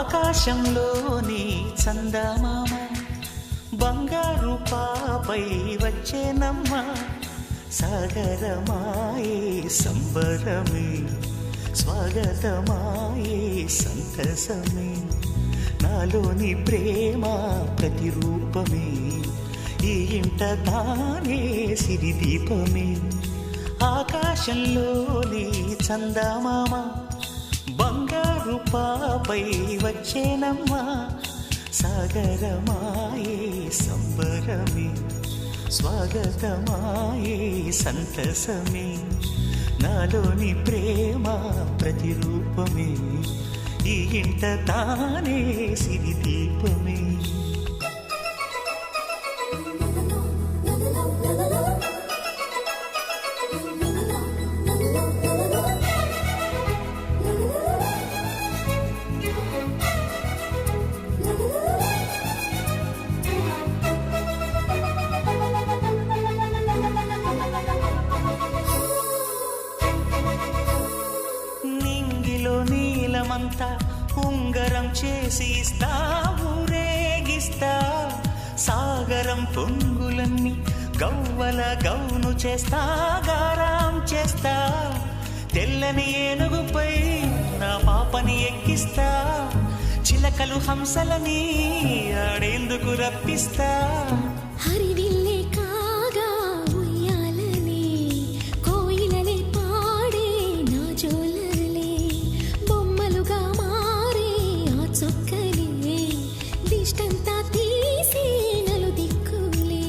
ఆకాశంలోని చందమామ బంగారు పాపై వచ్చేనమ్మ సాగరమాయే సంబరమే స్వాగతమాయే సంతసమే నాలోని ప్రేమ ప్రతిరూపమే ఈ ఇంట తానే సిరిదీపమే ఆకాశంలోని చందమామ బంగారు పాపై వచ్చేనమ్మా సాగరమాయే సంబరమే స్వాగతమాయే సంతసమే నాలోని ప్రేమ ప్రతిరూపమే ఈ ఇంట తానే సిరిదీపమే నీలమంతా ఉంగరం చేసి ఇస్తా ఊరేగిస్తా సాగరం పొంగులన్నీ గవ్వల గౌను చేస్తా గారాం చేస్తా తెల్లని ఏనుగుపై నా పాపని ఎక్కిస్తా చిలకలు హంసలని ఆడేందుకు రప్పిస్తా హరివిల్లే కాగా ఉయ్యాలనే కోయిలనే పాడే నా జోలలే బొమ్మలుగా మారే ఆ చొక్కలే దిష్టంతా తీసి నలు దిక్కులే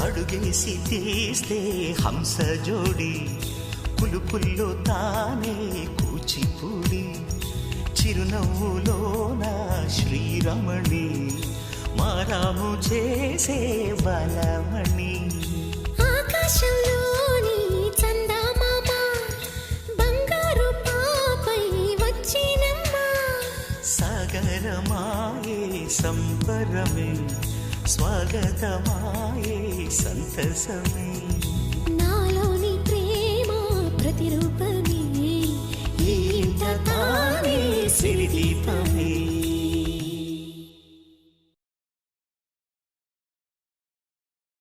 అడుగేసి తీస్తే హంస జోడి పులుపుల్లో తానే కూచిపూడి చిరునవ్వులోన శ్రీరమణి మారాము చేసే బలమణి ఆకాశంలోని చందమామ బంగారు పాపై వచ్చినమ్మా సాగరమాయే సంబరమే స్వాగతమాయే సంతసమే